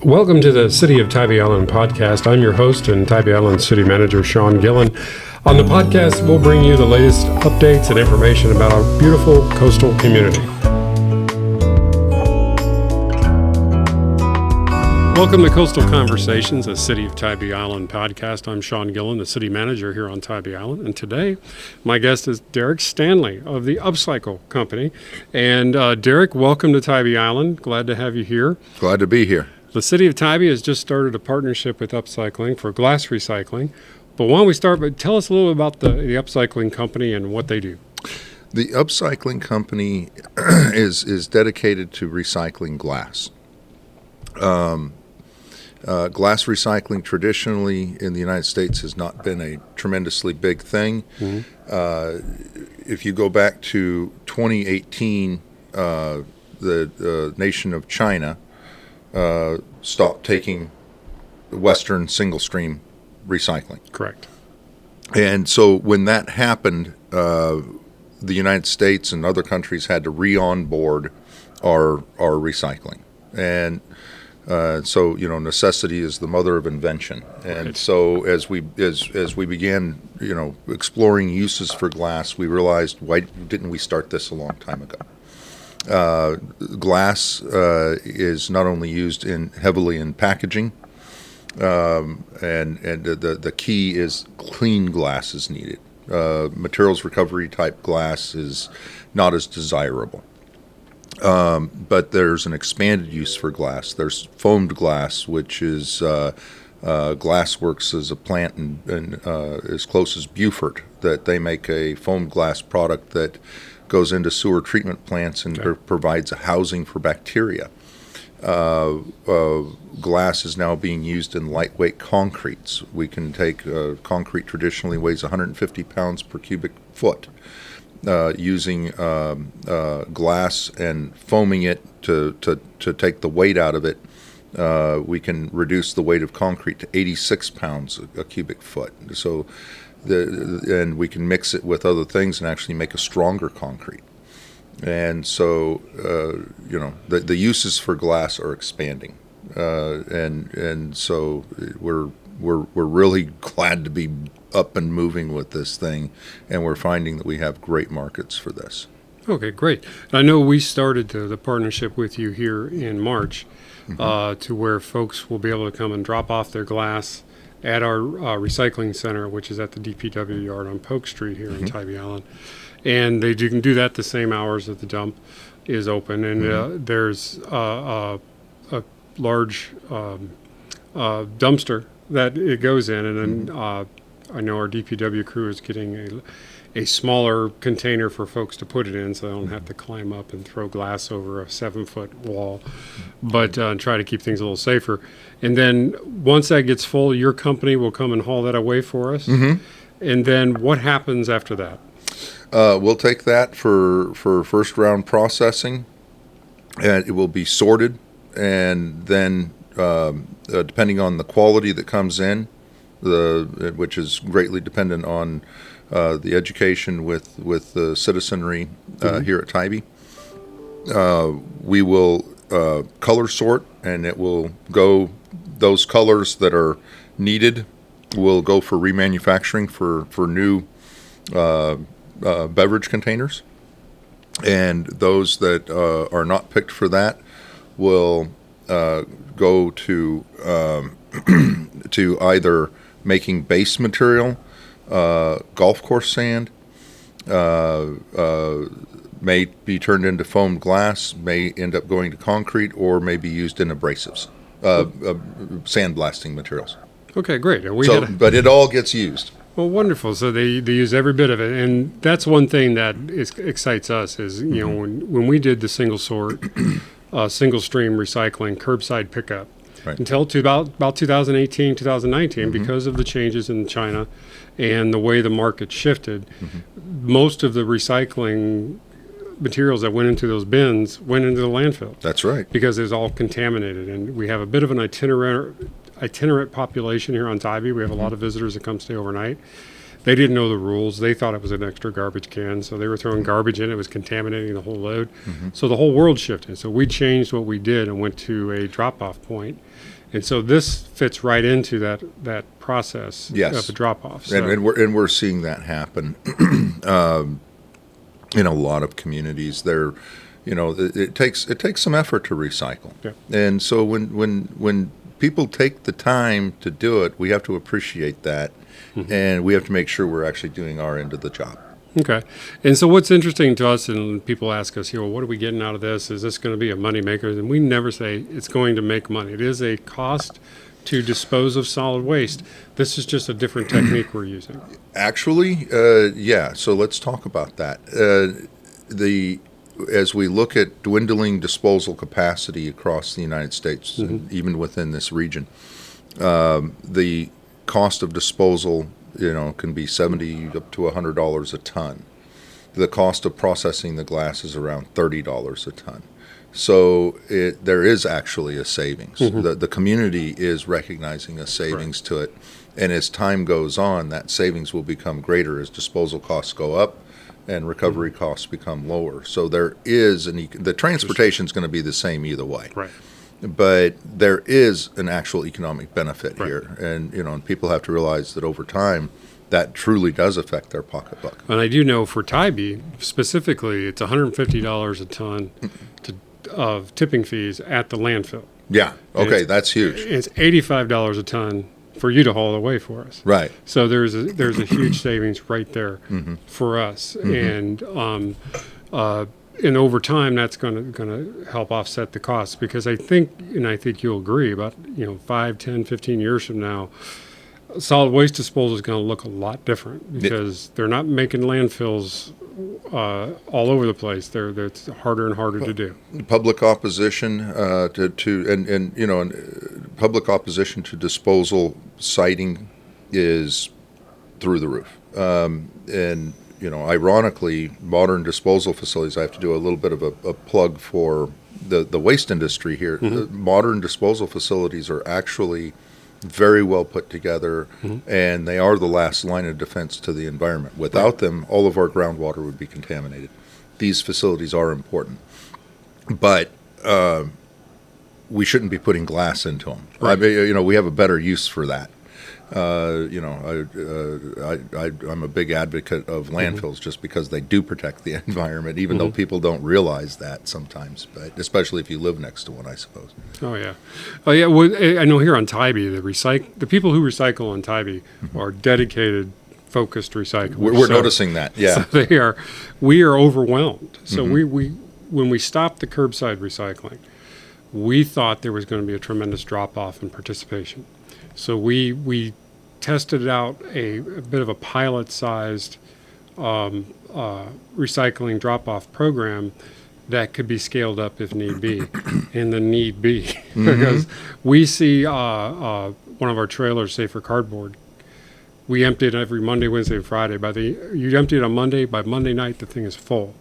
Welcome to the City of Tybee Island podcast. I'm your host and Tybee Island City Manager, Shawn Gillen. On the podcast, we'll bring you the latest updates and information about our beautiful coastal community. Welcome to Coastal Conversations, a City of Tybee Island podcast. I'm Shawn Gillen, the City Manager here on Tybee Island. And today, my guest is Derrick Standley of the Upcycling Company. And Derrick, welcome to Tybee Island. Glad to have you here. Glad to be here. The City of Tybee has just started a partnership with Upcycling for glass recycling. But why don't we start by tell us a little about the Upcycling Company and what they do. The Upcycling Company is dedicated to recycling glass. Glass recycling traditionally in the United States has not been a tremendously big thing. Mm-hmm. If you go back to 2018, the nation of China stopped taking Western single-stream recycling. Correct. And so when that happened, the United States and other countries had to re-onboard our recycling. And so, you know, necessity is the mother of invention. And right. So as we began, you know, exploring uses for glass, we realized, why didn't we start this a long time ago? Glass is not only used heavily in packaging, and the key is clean glass is needed. Materials recovery type glass is not as desirable. But there's an expanded use for glass. There's foamed glass, which is Glass Works is a plant in as close as Beaufort that they make a foamed glass product that goes into sewer treatment plants and provides a housing for bacteria. Glass is now being used in lightweight concretes. We can take concrete traditionally weighs 150 pounds per cubic foot. Using glass and foaming it to take the weight out of it, we can reduce the weight of concrete to 86 pounds a cubic foot. So, and we can mix it with other things and actually make a stronger concrete. And so, you know, the uses for glass are expanding, and so we're really glad to be up and moving with this thing, and we're finding that we have great markets for this. Okay, great. I know we started the partnership with you here in March, mm-hmm. To where folks will be able to come and drop off their glass at our recycling center, which is at the DPW yard on Polk Street here in Tybee Island. And you can do that the same hours that the dump is open. And there's a large dumpster that it goes in, and then I know our DPW crew is getting a smaller container for folks to put it in, so they don't have to climb up and throw glass over a 7-foot wall, but try to keep things a little safer. And then once that gets full, your company will come and haul that away for us. Mm-hmm. And then what happens after that? We'll take that for first round processing, and it will be sorted, and then depending on the quality that comes in, which is greatly dependent on the education with the citizenry here at Tybee. We will color sort, and it will go, those colors that are needed will go for remanufacturing for new beverage containers, and those that are not picked for that will go to to either making base material, golf course sand, may be turned into foamed glass, may end up going to concrete, or may be used in abrasives, sandblasting materials. Okay, great. But it all gets used. Well, wonderful. So they use every bit of it, and that's one thing that excites us is, you know, when we did the single stream recycling curbside pickup. Right. Until about 2018, 2019, because of the changes in China and the way the market shifted, most of the recycling materials that went into those bins went into the landfill. That's right. Because it was all contaminated. And we have a bit of an itinerant population here on Tybee. We have a lot of visitors that come stay overnight. They didn't know the rules. They thought it was an extra garbage can, so they were throwing garbage in. It was contaminating the whole load. So the whole world shifted. So we changed what we did and went to a drop-off point. And so this fits right into that process Yes. of a drop-off. So, And we're seeing that happen in a lot of communities. It takes some effort to recycle. Yeah. And so when people take the time to do it, we have to appreciate that, and we have to make sure we're actually doing our end of the job. Okay. And so what's interesting to us, and people ask us, well, what are we getting out of this? Is this going to be a money maker? And we never say it's going to make money. It is a cost to dispose of solid waste. This is just a different technique we're using. Actually, yeah. So let's talk about that. As we look at dwindling disposal capacity across the United States, and even within this region, the cost of disposal, can be $70 up to $100 a ton. The cost of processing the glass is around $30 a ton. So there is actually a savings. The community is recognizing a savings to it, and as time goes on, that savings will become greater as disposal costs go up and recovery costs become lower. So there is the transportation is going to be the same either way. Right. But there is an actual economic benefit here, and people have to realize that over time, that truly does affect their pocketbook. And I do know for Tybee specifically, it's $150 a ton of tipping fees at the landfill. Yeah. Okay, that's huge. It's $85 a ton for you to haul away for us. Right. So there's a huge savings right there for us, and over time that's going to help offset the costs, because I think you'll agree, about 5, 10, 15 years from now, solid waste disposal is going to look a lot different, because they're not making landfills all over the place. It's harder and harder to do. Public opposition public opposition to disposal siting is through the roof. Ironically, modern disposal facilities, I have to do a little bit of a plug for the waste industry here. Modern disposal facilities are actually very well put together, and they are the last line of defense to the environment. Without them, all of our groundwater would be contaminated. These facilities are important, but we shouldn't be putting glass into them. Right. We have a better use for that. I'm a big advocate of landfills just because they do protect the environment, even though people don't realize that sometimes, but especially if you live next to one, I suppose. Oh, yeah. Well, I know here on Tybee, the people who recycle on Tybee are dedicated, focused recyclers. We're noticing that, yeah. So we are overwhelmed. So when we stopped the curbside recycling, we thought there was going to be a tremendous drop-off in participation. So we tested out a bit of a pilot-sized recycling drop-off program that could be scaled up if need be, and the need be. Because we see one of our trailers, say for cardboard, we empty it every Monday, Wednesday, and Friday. You empty it on Monday, by Monday night the thing is full.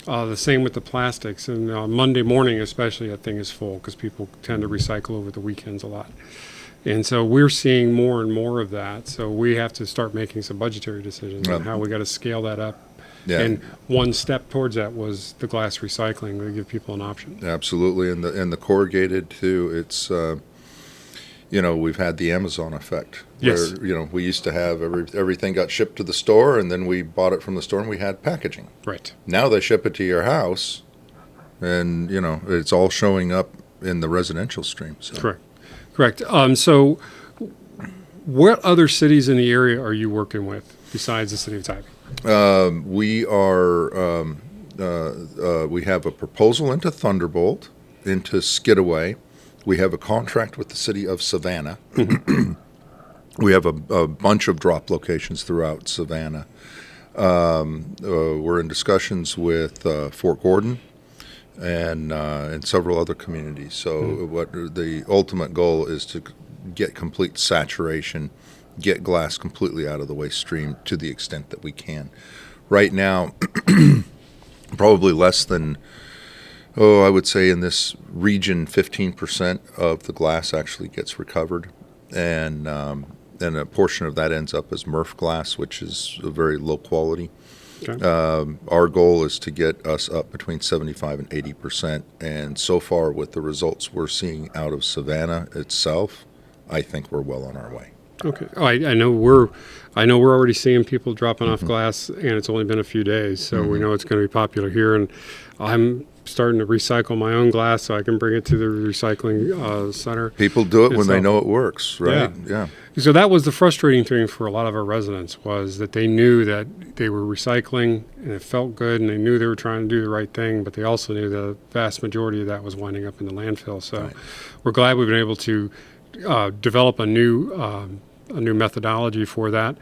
The same with the plastics, and Monday morning especially, that thing is full because people tend to recycle over the weekends a lot. And so we're seeing more and more of that. So we have to start making some budgetary decisions on how we got to scale that up. Yeah. And one step towards that was the glass recycling to give people an option. Absolutely, and the corrugated too. It's we've had the Amazon effect. Yes. Where, we used to have everything got shipped to the store, and then we bought it from the store, and we had packaging. Right. Now they ship it to your house, and it's all showing up in the residential stream. So. Correct. So what other cities in the area are you working with besides the City of Tybee? We have a proposal into Thunderbolt, into Skidaway. We have a contract with the city of Savannah. We have a bunch of drop locations throughout Savannah. We're in discussions with Fort Gordon and several other communities. So what the ultimate goal is to get complete saturation, get glass completely out of the waste stream to the extent that we can. Right now, probably less than, I would say in this region, 15% of the glass actually gets recovered. And and a portion of that ends up as Murph glass, which is a very low quality. Okay. Our goal is to get us up between 75 and 80%. And so far, with the results we're seeing out of Savannah itself, I think we're well on our way. Okay. Oh, I know we're already seeing people dropping off glass, and it's only been a few days, so we know it's going to be popular here. And I'm starting to recycle my own glass so I can bring it to the recycling center. People do it when they know it works, right? Yeah. So that was the frustrating thing for a lot of our residents, was that they knew that they were recycling and it felt good and they knew they were trying to do the right thing, but they also knew the vast majority of that was winding up in the landfill. So we're glad we've been able to develop a new methodology for that.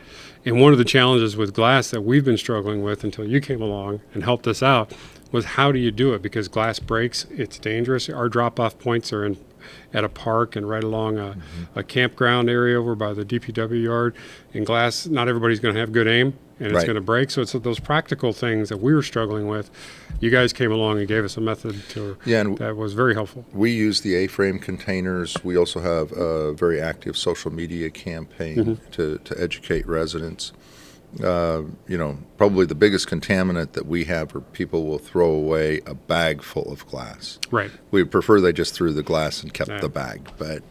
And one of the challenges with glass that we've been struggling with until you came along and helped us out was, how do you do it? Because glass breaks, it's dangerous. Our drop-off points are at a park and right along a campground area over by the DPW yard. And glass, not everybody's going to have good aim, and it's going to break. So it's those practical things that we were struggling with. You guys came along and gave us a method that was very helpful. We use the A-frame containers. We also have a very active social media campaign to educate residents. Probably the biggest contaminant that we have are people will throw away a bag full of glass. Right. We prefer they just threw the glass and kept the bag. But,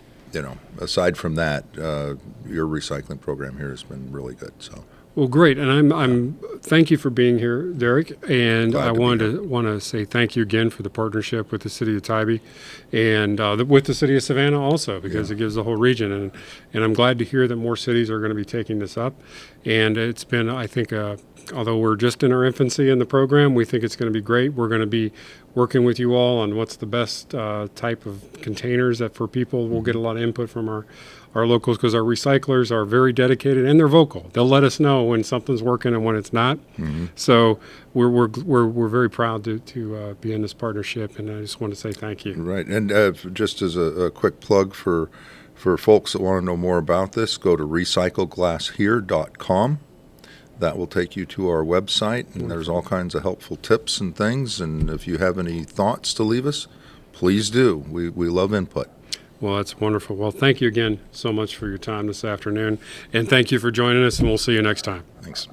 aside from that, your recycling program here has been really good. So. Well, great, and I'm thank you for being here, Derrick. And I want to say thank you again for the partnership with the City of Tybee, and with the City of Savannah also, because it gives the whole region. And I'm glad to hear that more cities are going to be taking this up. And it's been, I think, although we're just in our infancy in the program, we think it's going to be great. We're going to be working with you all on what's the best type of containers that for people. We'll get a lot of input from our locals, because our recyclers are very dedicated and they're vocal. They'll let us know when something's working and when it's not. So we're very proud to be in this partnership, and I just want to say thank you. Right, and just as a quick plug for folks that want to know more about this, go to recycleglasshere.com. That will take you to our website, and there's all kinds of helpful tips and things. And if you have any thoughts to leave us, please do. We love input. Well, that's wonderful. Well, thank you again so much for your time this afternoon, and thank you for joining us, and we'll see you next time. Thanks.